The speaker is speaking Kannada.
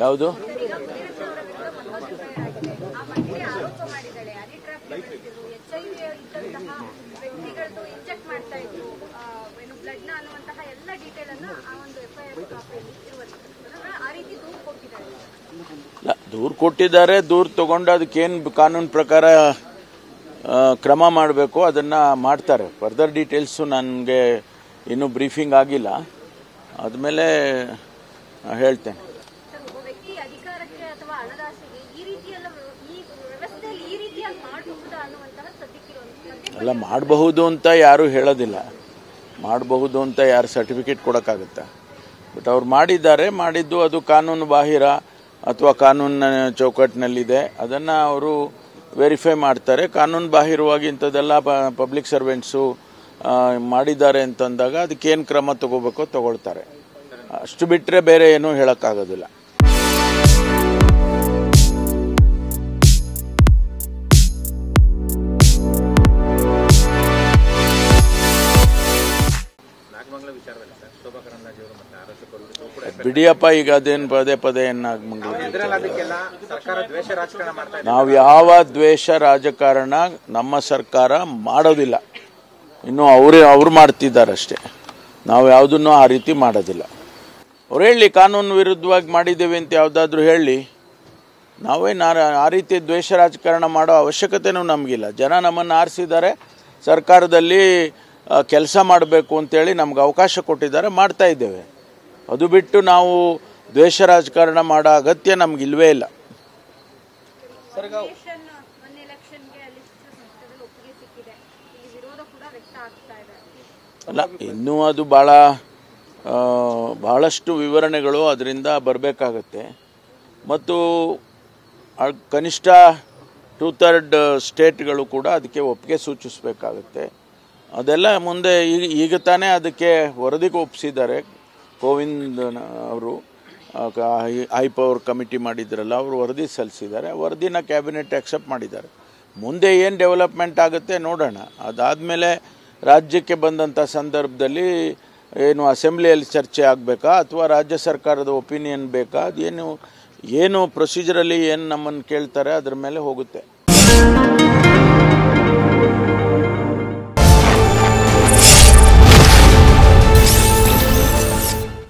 ಯಾವುದು ದೂರು ಕೊಟ್ಟಿದ್ದಾರೆ. ದೂರು ತಗೊಂಡು ಅದಕ್ಕೇನು ಕಾನೂನು ಪ್ರಕಾರ ಕ್ರಮ ಮಾಡಬೇಕು ಅದನ್ನ ಮಾಡ್ತಾರೆ. ಫರ್ದರ್ ಡೀಟೇಲ್ಸು ನನಗೆ ಇನ್ನೂ ಬ್ರೀಫಿಂಗ್ ಆಗಿಲ್ಲ, ಆದಮೇಲೆ ಹೇಳ್ತೇನೆ. ಅಲ್ಲ, ಮಾಡಬಹುದು ಅಂತ ಯಾರು ಹೇಳೋದಿಲ್ಲ, ಮಾಡಬಹುದು ಅಂತ ಯಾರು ಸರ್ಟಿಫಿಕೇಟ್ ಕೊಡೋಕ್ಕಾಗುತ್ತಾ? ಬಟ್ ಅವ್ರು ಮಾಡಿದ್ದು ಅದು ಕಾನೂನು ಬಾಹಿರ ಅಥವಾ ಕಾನೂನಿನ ಚೌಕಟ್ಟಿನಲ್ಲಿದೆ, ಅದನ್ನು ಅವರು ವೆರಿಫೈ ಮಾಡ್ತಾರೆ. ಕಾನೂನು ಬಾಹಿರವಾಗಿ ಇಂಥದ್ದೆಲ್ಲ ಪಬ್ಲಿಕ್ ಸರ್ವೆಂಟ್ಸು ಮಾಡಿದ್ದಾರೆ ಅಂತಂದಾಗ ಅದಕ್ಕೇನು ಕ್ರಮ ತಗೋಬೇಕೋ ತಗೊಳ್ತಾರೆ. ಅಷ್ಟು ಬಿಟ್ಟರೆ ಬೇರೆ ಏನೂ ಹೇಳೋಕ್ಕಾಗೋದಿಲ್ಲ. ಬಿಡಿಯಪ್ಪ, ಈಗ ಅದೇನು ಪದೇ ಪದೇ ನಾವು ಯಾವ ದ್ವೇಷ ರಾಜಕಾರಣ ನಮ್ಮ ಸರ್ಕಾರ ಮಾಡೋದಿಲ್ಲ. ಇನ್ನು ಅವ್ರು ಮಾಡ್ತಿದ್ದಾರಷ್ಟೇ, ನಾವು ಯಾವುದನ್ನು ಆ ರೀತಿ ಮಾಡೋದಿಲ್ಲ. ಅವ್ರು ಹೇಳಿ ಕಾನೂನು ವಿರುದ್ಧವಾಗಿ ಮಾಡಿದ್ದೇವೆ ಅಂತ ಯಾವುದಾದ್ರೂ ಹೇಳಿ. ನಾವೇನು ಆ ರೀತಿ ದ್ವೇಷ ರಾಜಕಾರಣ ಮಾಡೋ ಅವಶ್ಯಕತೆನೂ ನಮಗಿಲ್ಲ. ಜನ ನಮ್ಮನ್ನು ಆರಿಸಿದ್ದಾರೆ, ಸರ್ಕಾರದಲ್ಲಿ ಕೆಲಸ ಮಾಡಬೇಕು ಅಂತೇಳಿ ನಮ್ಗೆ ಅವಕಾಶ ಕೊಟ್ಟಿದ್ದಾರೆ, ಮಾಡ್ತಾ ಇದ್ದೇವೆ. ಅದು ಬಿಟ್ಟು ನಾವು ದ್ವೇಷ ರಾಜಕಾರಣ ಮಾಡೋ ಅಗತ್ಯ ನಮಗಿಲ್ವೇ ಇಲ್ಲ. ಅಲ್ಲ, ಇನ್ನೂ ಅದು ಬಹಳಷ್ಟು ವಿವರಣೆಗಳು ಅದರಿಂದ ಬರಬೇಕಾಗತ್ತೆ. ಮತ್ತು ಕನಿಷ್ಠ 2/3 ಸ್ಟೇಟ್ಗಳು ಕೂಡ ಅದಕ್ಕೆ ಒಪ್ಪಿಗೆ ಸೂಚಿಸಬೇಕಾಗತ್ತೆ. ಅದೆಲ್ಲ ಮುಂದೆ ಈಗ ತಾನೇ ಅದಕ್ಕೆ ವರದಿಗೆ ಒಪ್ಪಿಸಿದ್ದಾರೆ. ಕೋವಿಂದ್ ಅವರು ಹೈ ಪವರ್ ಕಮಿಟಿ ಮಾಡಿದ್ರಲ್ಲ, ಅವರು ವರದಿ ಸಲ್ಲಿಸಿದ್ದಾರೆ. ವರದಿನ ಕ್ಯಾಬಿನೆಟ್ ಆಕ್ಸೆಪ್ಟ್ ಮಾಡಿದ್ದಾರೆ. ಮುಂದೆ ಏನು ಡೆವಲಪ್ಮೆಂಟ್ ಆಗುತ್ತೆ ನೋಡೋಣ. ಅದಾದಮೇಲೆ ರಾಜ್ಯಕ್ಕೆ ಬಂದಂಥ ಸಂದರ್ಭದಲ್ಲಿ ಏನು ಅಸೆಂಬ್ಲಿಯಲ್ಲಿ ಚರ್ಚೆ ಆಗಬೇಕಾ ಅಥವಾ ರಾಜ್ಯ ಸರ್ಕಾರದ ಒಪಿನಿಯನ್ ಬೇಕಾ, ಅದೇನು ಪ್ರೊಸೀಜರಲ್ಲಿ ಏನು ನಮ್ಮನ್ನು ಕೇಳ್ತಾರೆ ಅದ್ರ ಮೇಲೆ ಹೋಗುತ್ತೆ.